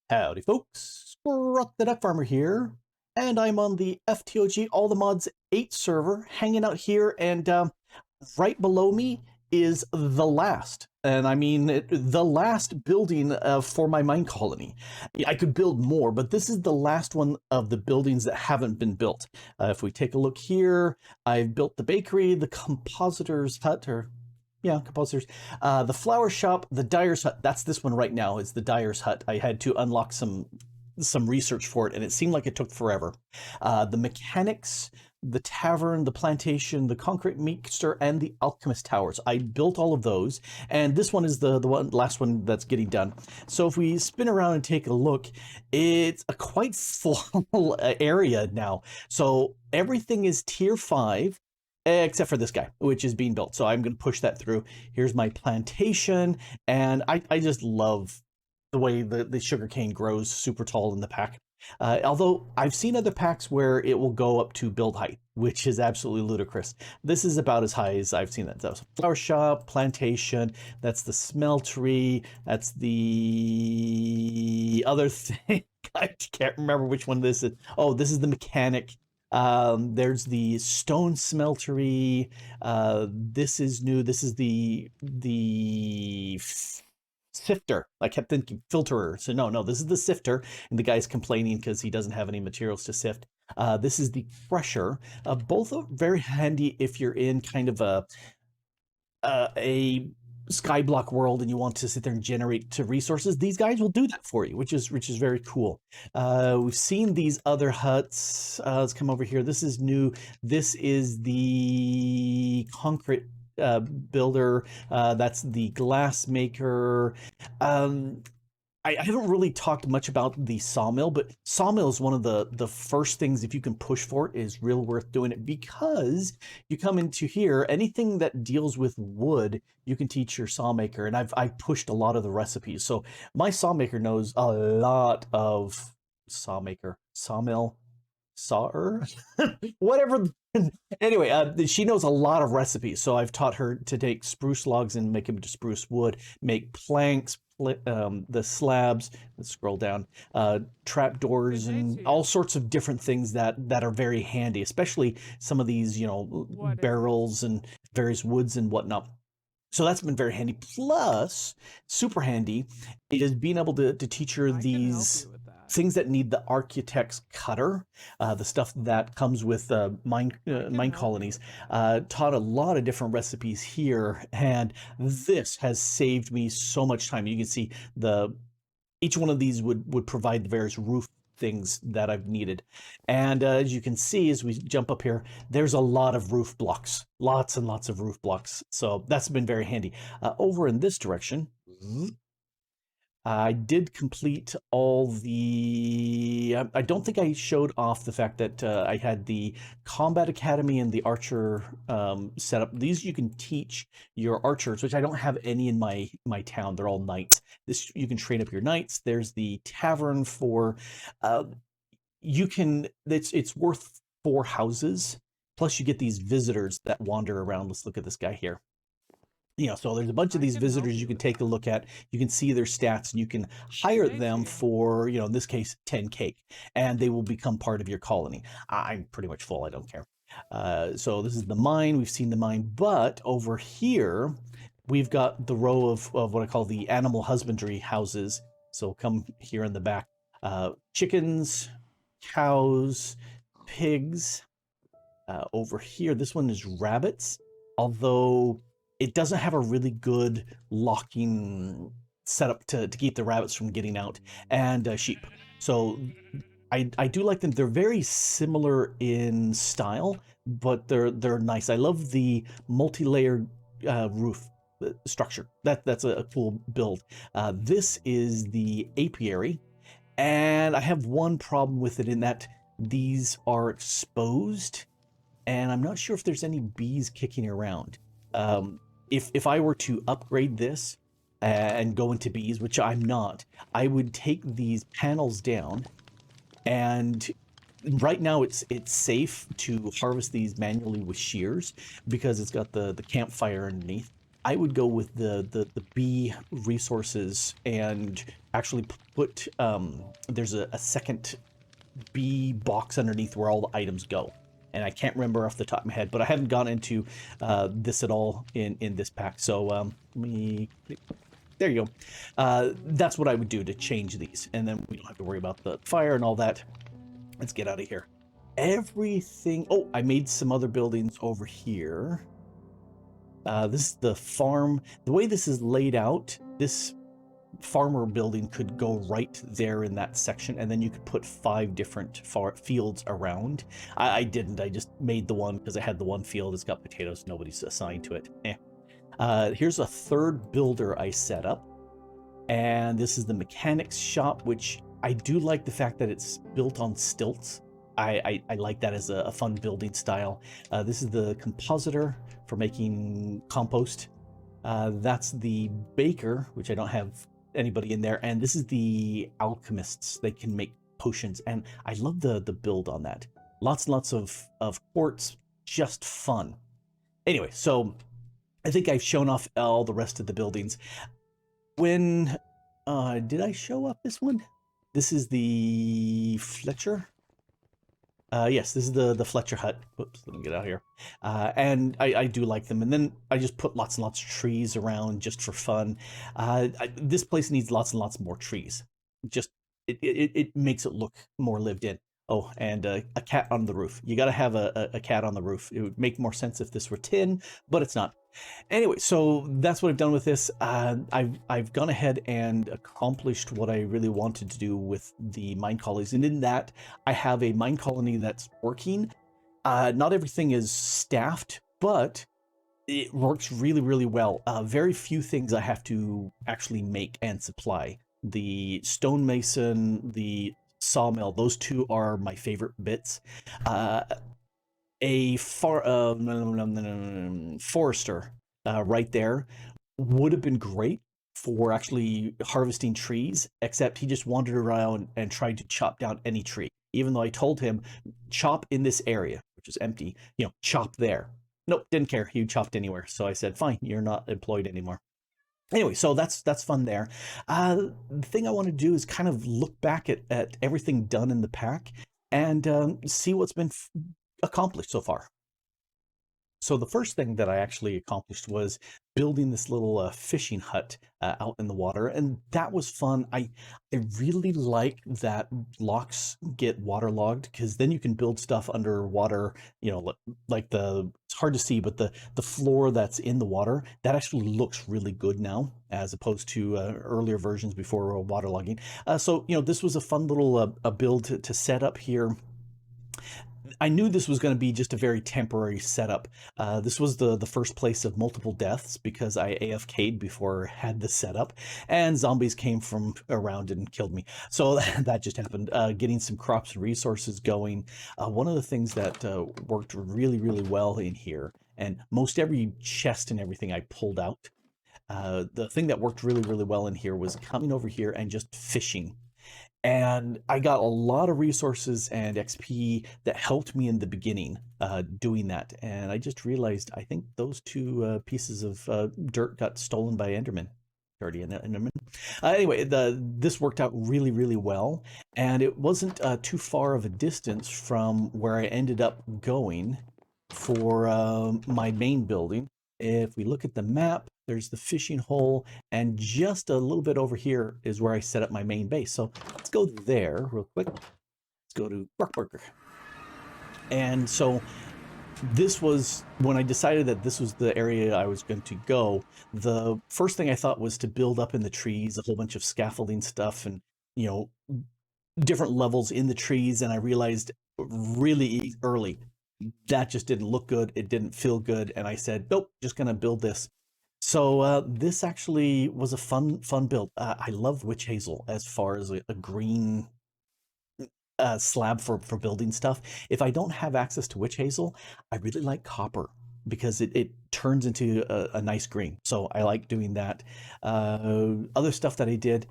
Howdy folks, Grok the DuckFarmer here, and I'm on the FTOG All the Mods 8 server, hanging out here, and right below me is the last, and I mean the last building for my mine colony. I could build more, but this is the last one of the buildings that haven't been built. If we take a look here, I've built the bakery, the compositor's hut, or yeah, compositors. The flower shop, the dyer's hut. That's this one right now. Is the dyer's hut. I had to unlock some research for it, and it seemed like it took forever. The mechanics, the tavern, the plantation, the concrete mixer, and the alchemist towers. I built all of those, and this one is the last one that's getting done. So if we spin around and take a look, it's a quite full area now. So everything is tier 5. Except for this guy, which is being built. So I'm going to push that through. Here's my plantation, and I just love the way the sugarcane grows super tall in the pack. Although I've seen other packs where it will go up to build height, which is absolutely ludicrous. This is about as high as I've seen that. So flower shop, plantation, that's the smeltery, that's the other thing. I can't remember which one this is. Oh, this is the mechanic. There's the stone smeltery. This is new. This is the sifter. I kept thinking filterer. So no, this is the sifter. And the guy's complaining because he doesn't have any materials to sift. This is the crusher. Both are very handy if you're in kind of a skyblock world and you want to sit there and generate resources. These guys will do that for you, which is very cool. We've seen these other huts. Let's come over here. This is new. This is the concrete builder. That's the glass maker. I haven't really talked much about the sawmill, but sawmill is one of the first things, if you can push for it, is real worth doing it, because you come into here, anything that deals with wood, you can teach your sawmaker, and I've pushed a lot of the recipes. So my sawmaker knows a lot of sawmill, sawer, whatever. Anyway, she knows a lot of recipes, so I've taught her to take spruce logs and make them into spruce wood, make planks, the slabs, let's scroll down, trap doors, and all sorts of different things that are very handy, especially some of these, barrels and various woods and whatnot. So that's been very handy. Plus, super handy is being able to teach her these things that need the architect's cutter, the stuff that comes with MineColonies. Taught a lot of different recipes here, and this has saved me so much time. You can see each one of these would provide the various roof things that I've needed. And as you can see, as we jump up here, there's a lot of roof blocks, lots and lots of roof blocks. So that's been very handy. Over in this direction, I did complete all the... I don't think I showed off the fact that I had the Combat Academy and the Archer set up. These you can teach your archers, which I don't have any in my town. They're all knights. This, you can train up your knights. There's the tavern for... it's worth 4 houses. Plus you get these visitors that wander around. Let's look at this guy here. So there's a bunch of these visitors you can take a look at. You can see their stats, and you can hire them for, in this case, 10 cake, and they will become part of your colony. I'm pretty much full. I don't care. So this is the mine. We've seen the mine, but over here, we've got the row of what I call the animal husbandry houses. So come here in the back. Chickens, cows, pigs. Over here, this one is rabbits, although it doesn't have a really good locking setup to keep the rabbits from getting out, and sheep. So I do like them. They're very similar in style, but they're nice. I love the multi-layered roof structure. That's a cool build. This is the apiary, and I have one problem with it in that these are exposed, and I'm not sure if there's any bees kicking around. If I were to upgrade this and go into bees, which I'm not, I would take these panels down, and right now it's safe to harvest these manually with shears because it's got the campfire underneath. I would go with the B resources and actually put there's a second B box underneath where all the items go. And I can't remember off the top of my head, but I haven't gone into this at all in this pack. So let me, there you go. That's what I would do to change these. And then we don't have to worry about the fire and all that. Let's get out of here. Everything, oh, I made some other buildings over here. This is the farm. The way this is laid out, this farmer building could go right there in that section, and then you could put 5 different fields around. I didn't. I just made the one because I had the one field. It's got potatoes. Nobody's assigned to it. Here's a third builder I set up, and this is the mechanics shop, which I do like the fact that it's built on stilts. I like that as a fun building style. This is the compositor for making compost. That's the baker, which I don't have anybody in there, and this is the alchemists. They can make potions, and I love the build on that. Lots and lots of quartz, just fun. Anyway, so I think I've shown off all the rest of the buildings. When did I show up this one? This is the Fletcher. Yes, this is the Fletcher hut. Whoops, let me get out of here. And I do like them. And then I just put lots and lots of trees around just for fun. This place needs lots and lots more trees. Just, it makes it look more lived in. Oh, and a cat on the roof. You got to have a cat on the roof. It would make more sense if this were tin, but it's not. Anyway, so that's what I've done with this. I've gone ahead and accomplished what I really wanted to do with the MineColonies, and in that, I have a mine colony that's working. Not everything is staffed, but it works really, really well. Very few things I have to actually make and supply. The stonemason, the sawmill, those two are my favorite bits. A forester right there would have been great for actually harvesting trees, except he just wandered around and tried to chop down any tree, even though I told him chop in this area, which is empty, chop there. Nope, didn't care. He chopped anywhere. So I said, fine, you're not employed anymore. Anyway, so that's fun there. The thing I want to do is kind of look back at everything done in the pack and see what's been accomplished so far. So the first thing that I actually accomplished was building this little fishing hut out in the water, and that was fun. I really like that blocks get waterlogged, because then you can build stuff underwater. Like it's hard to see, but the floor that's in the water, that actually looks really good now, as opposed to earlier versions before waterlogging. So this was a fun little build to set up here. I knew this was going to be just a very temporary setup. This was the first place of multiple deaths because I AFK'd before I had this setup, and zombies came from around and killed me. So that just happened. Getting some crops and resources going. One of the things that worked really, really well in here, and most every chest and everything I pulled out, the thing that worked really, really well in here was coming over here and just fishing. And I got a lot of resources and XP that helped me in the beginning doing that. And I just realized, I think those 2 pieces of dirt got stolen by Enderman. Guardian Enderman. Anyway, this worked out really, really well. And it wasn't too far of a distance from where I ended up going for my main building. If we look at the map, there's the fishing hole, and just a little bit over here is where I set up my main base. So let's go there real quick. Let's go to Grok. And so this was when I decided that this was the area I was going to go. The first thing I thought was to build up in the trees a whole bunch of scaffolding stuff and, different levels in the trees. And I realized really early that just didn't look good. It didn't feel good. And I said, nope, just going to build this. So this actually was a fun build. I love witch hazel as far as a green slab for building stuff. If I don't have access to witch hazel, I really like copper because it turns into a nice green. So I like doing that. Other stuff that I did,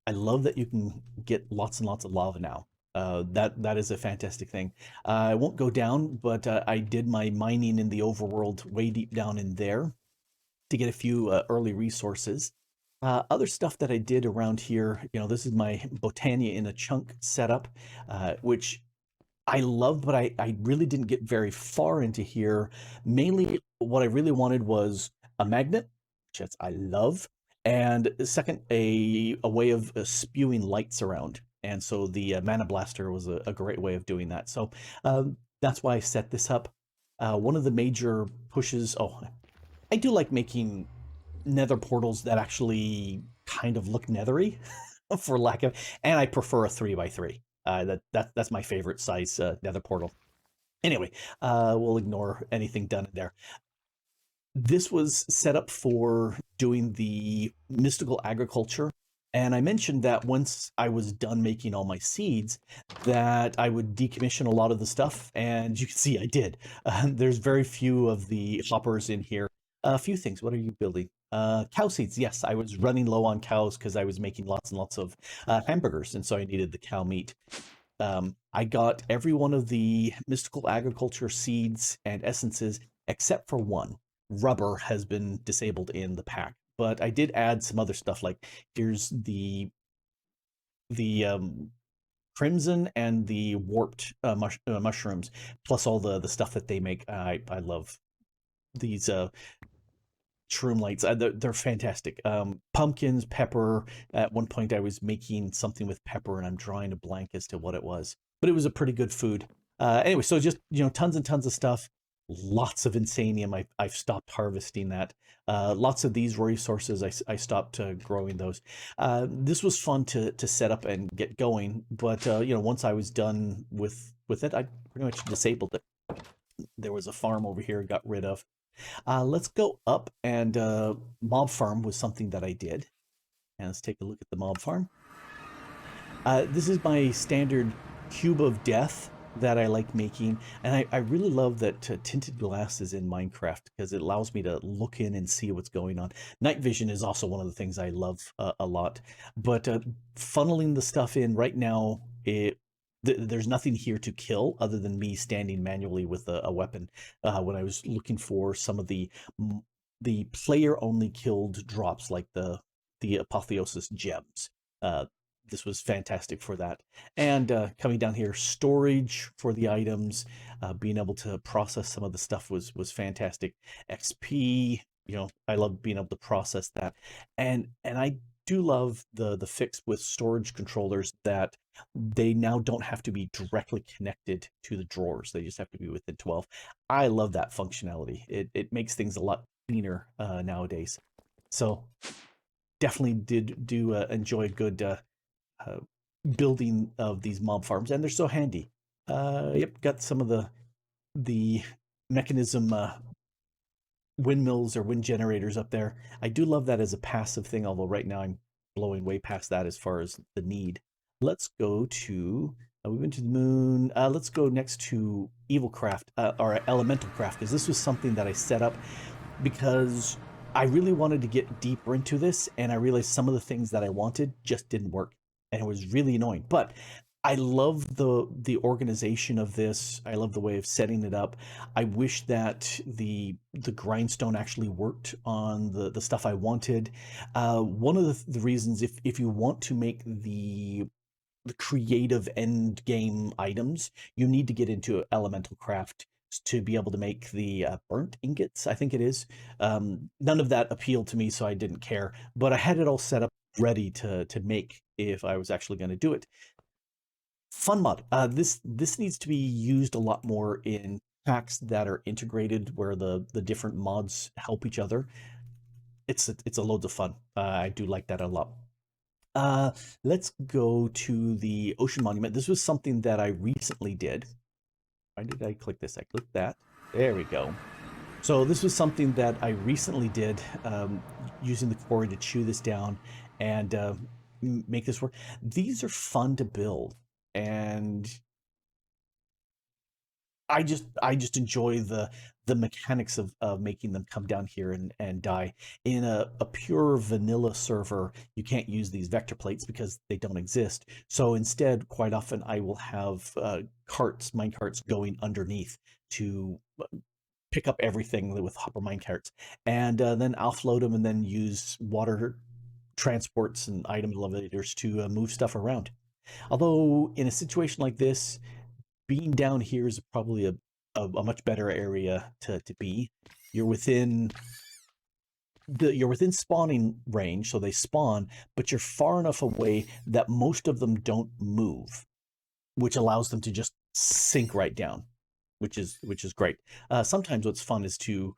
I love that you can get lots and lots of lava now. That is a fantastic thing. I won't go down, but I did my mining in the overworld way deep down in there. to get a few early resources. Other stuff that I did around here, this is my Botania in a chunk setup, which I loved, but I really didn't get very far into here. Mainly, what I really wanted was a magnet, which I love, and second, a way of spewing lights around. And so the Mana Blaster was a great way of doing that. So that's why I set this up. One of the major pushes. Oh, I do like making nether portals that actually kind of look nethery, for lack of, and I prefer a 3x3. That's my favorite size nether portal. Anyway, we'll ignore anything done in there. This was set up for doing the mystical agriculture. And I mentioned that once I was done making all my seeds, that I would decommission a lot of the stuff. And you can see I did. There's very few of the hoppers in here. A few things. What are you building? Cow seeds. Yes, I was running low on cows because I was making lots and lots of hamburgers. And so I needed the cow meat. I got every one of the mystical agriculture seeds and essences except for one. Rubber has been disabled in the pack, but I did add some other stuff. Like here's the crimson and the warped mushrooms, plus all the stuff that they make. I love these shroom lights. They're fantastic. Pumpkins, pepper. At one point, I was making something with pepper, and I'm drawing a blank as to what it was, but it was a pretty good food. Anyway, so just tons and tons of stuff. Lots of insanium. I've stopped harvesting that. Lots of these resources. I stopped growing those. This was fun to set up and get going, but once I was done with it, I pretty much disabled it. There was a farm over here I got rid of. Let's go up, and mob farm was something that I did. And let's take a look at the mob farm. This is my standard cube of death that I like making, and I really love that tinted glass is in Minecraft because it allows me to look in and see what's going on. Night vision is also one of the things I love a lot, but funneling the stuff in right now, there's nothing here to kill other than me standing manually with a weapon. When I was looking for some of the player only killed drops, like the apotheosis gems. This was fantastic for that. And coming down here, storage for the items, being able to process some of the stuff was fantastic. XP, I love being able to process that. And I do love the fix with storage controllers that they now don't have to be directly connected to the drawers. They just have to be within 12. I love that functionality. It makes things a lot cleaner nowadays. So definitely do enjoy good building of these mob farms, and they're so handy. Yep, got some of the mechanism windmills or wind generators up there. I do love that as a passive thing, although right now I'm blowing way past that as far as the need. Let's go to, we've been to the moon. Let's go next to Evil Craft, or Elemental Craft, because this was something that I set up because I really wanted to get deeper into this, and I realized some of the things that I wanted just didn't work, and it was really annoying. But I love the organization of this. I love the way of setting it up. I wish that the grindstone actually worked on the stuff I wanted. One of the reasons, if you want to make the creative end game items, you need to get into elemental craft to be able to make the burnt ingots, I think it is. None of that appealed to me, so I didn't care. But I had it all set up ready to make if I was actually going to do it. Fun mod. This needs to be used a lot more in packs that are integrated, where the different mods help each other. It's a loads of fun. I do like that a lot. Let's go to the Ocean Monument. This was something that I recently did. Why did I click this? I clicked that. There we go. So this was something that I recently did, using the quarry to chew this down and make this work. These are fun to build, and I just enjoy the mechanics of making them come down here and die. In a pure vanilla server, you can't use these vector plates because they don't exist. So instead, quite often I will have mine carts going underneath to pick up everything with hopper mine carts, and then offload them, and then use water transports and item elevators to move stuff around. Although in a situation like this, being down here is probably a much better area to be. You're within spawning range, so they spawn, but you're far enough away that most of them don't move, which allows them to just sink right down, which is great. Sometimes what's fun is to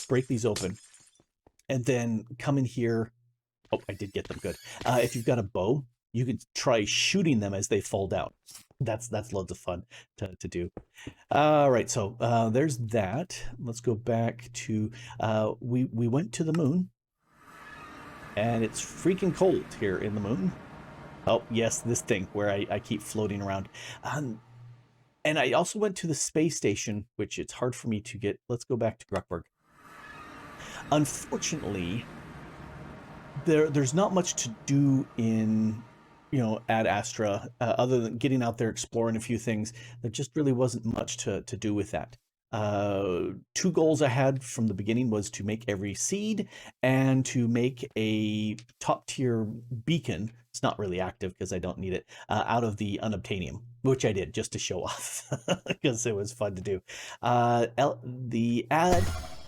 break these open and then come in here. Oh, I did get them good. If you've got a bow, you can try shooting them as they fall down. That's loads of fun to do. All right, so there's that. Let's go back to we went to the moon, and it's freaking cold here in the moon. Oh yes, this thing where I keep floating around. And I also went to the space station, which it's hard for me to get. Let's go back to Grokberg. Unfortunately, there's not much to do in, Ad Astra, other than getting out there, exploring a few things. There just really wasn't much to do with that. Two goals I had from the beginning was to make every seed and to make a top tier beacon. It's not really active because I don't need it, out of the unobtainium, which I did just to show off because it was fun to do. The Ad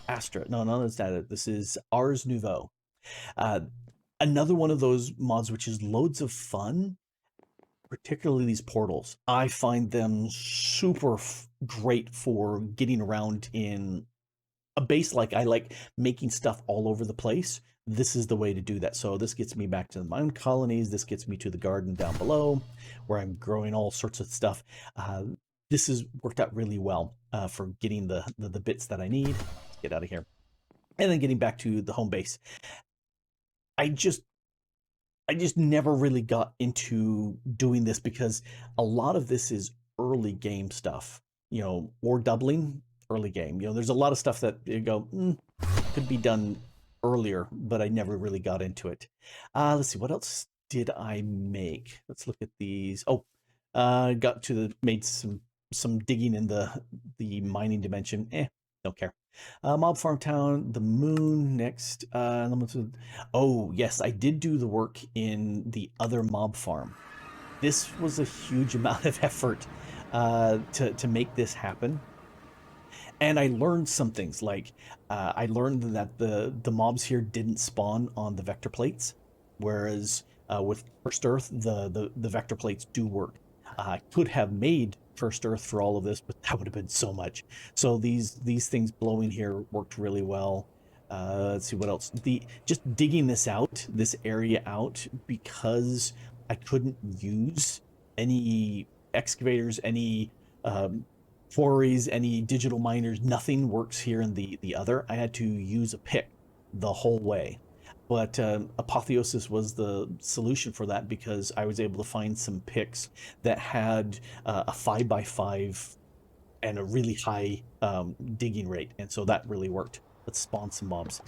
Astra, no, that's not it. This is Ars Nouveau. Another one of those mods which is loads of fun, particularly these portals. I find them super great for getting around in a base. Like, I like making stuff all over the place. This is the way to do that. So this gets me back to the MineColonies. This gets me to the garden down below where I'm growing all sorts of stuff. This has worked out really well for getting the bits that I need. Let's get out of here. And then getting back to the home base. I just never really got into doing this because a lot of this is early game stuff, or doubling early game. There's a lot of stuff that you go, could be done earlier, but I never really got into it. Let's see, what else did I make? Let's look at these. Oh, made some digging in the mining dimension. Don't care. Mob Farm Town, the moon next. Oh yes, I did do the work in the other mob farm. This was a huge amount of effort to make this happen, and I learned some things. Like I learned that the mobs here didn't spawn on the vector plates, whereas with First Earth the vector plates do work. I could have made First Earth for all of this, but that would have been so much. So these things blowing here worked really well. Let's see what else. Just digging this area out, because I couldn't use any excavators, any quarries, any digital miners. Nothing works here in the other. I had to use a pick the whole way. But Apotheosis was the solution for that, because I was able to find some picks that had a 5x5 and a really high digging rate, and so that really worked. Let's spawn some mobs.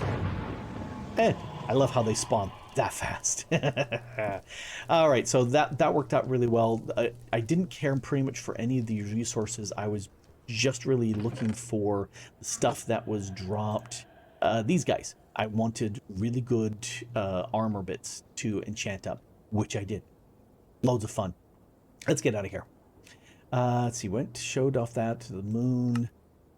I love how they spawn that fast. All right, so that worked out really well. I didn't care pretty much for any of the resources. I was just really looking for the stuff that was dropped. These guys. I wanted really good armor bits to enchant up, which I did. Loads of fun. Let's get out of here. Let's see, showed off that to the moon.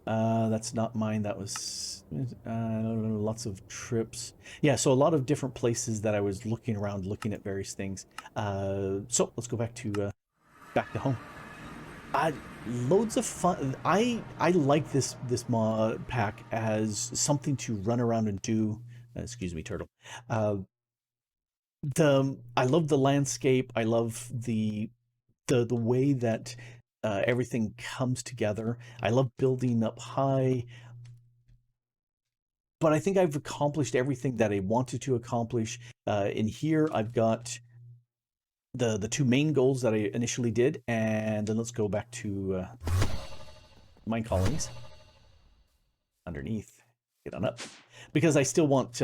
That's not mine. That was lots of trips. Yeah, so a lot of different places that I was looking around, looking at various things. So let's go back to home. Loads of fun. I like this mod pack as something to run around and do. Excuse me, turtle. I love the landscape. I love the way that everything comes together. I love building up high. But I think I've accomplished everything that I wanted to accomplish. In here, I've got the two main goals that I initially did, and then let's go back to MineColonies. Underneath, get on up, because I still want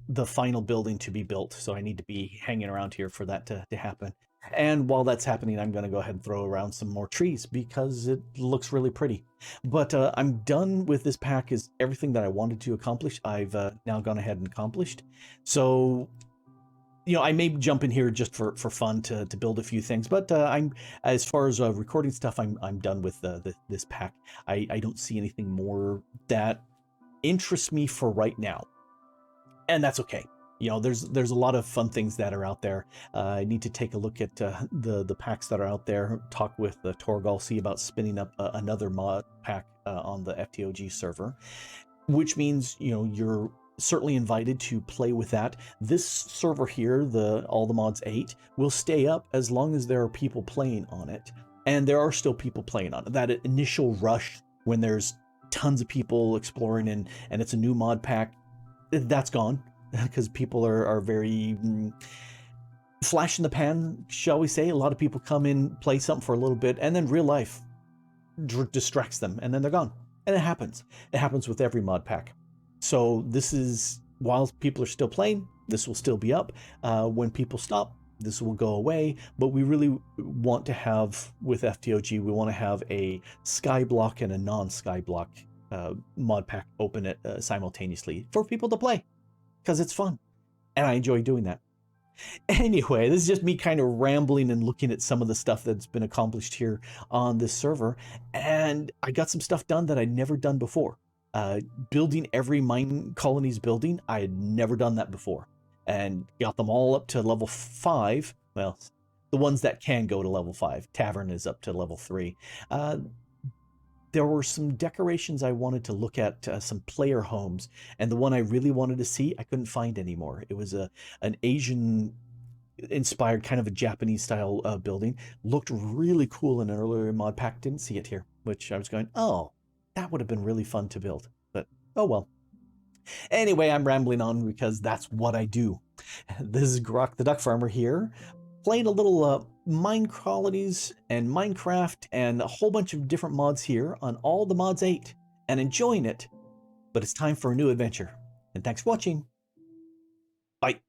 the final building to be built, so I need to be hanging around here for that to happen. And while that's happening, I'm going to go ahead and throw around some more trees because it looks really pretty. But I'm done with this pack. Is everything that I wanted to accomplish, I've now gone ahead and accomplished. So, I may jump in here just for fun to build a few things, but I'm, as far as recording stuff, I'm done with this pack. I don't see anything more that interests me for right now, and that's okay. There's a lot of fun things that are out there. I need to take a look at the packs that are out there. Talk with Torgal, see about spinning up another mod pack on the FTOG server, which means you're certainly invited to play with that. This server here, all the mods 8, will stay up as long as there are people playing on it, and there are still people playing on it. That initial rush when there's tons of people exploring and it's a new mod pack, that's gone because people are very flash in the pan, shall we say. A lot of people come in, play something for a little bit, and then real life distracts them, and then they're gone. And it happens with every mod pack. So this is, while people are still playing, this will still be up. When people stop, this will go away. But we really want to have, with FTOG, we want to have a skyblock and a non-skyblock mod pack open it simultaneously for people to play, because it's fun and I enjoy doing that. Anyway, this is just me kind of rambling and looking at some of the stuff that's been accomplished here on this server, and I got some stuff done that I'd never done before. Building every MineColonies building, I had never done that before, and got them all up to level 5. Well, the ones that can go to level 5. Tavern is up to level 3. There were some decorations I wanted to look at, some player homes, and the one I really wanted to see, I couldn't find anymore. It was an Asian inspired, kind of a Japanese style building. Looked really cool in an earlier mod pack. Didn't see it here, which I was going, oh, that would have been really fun to build, but oh well. Anyway, I'm rambling on because that's what I do. This is Grok the DuckFarmer here, playing a little MineColonies and Minecraft and a whole bunch of different mods here on all the mods 8 and enjoying it. But it's time for a new adventure. And thanks for watching. Bye.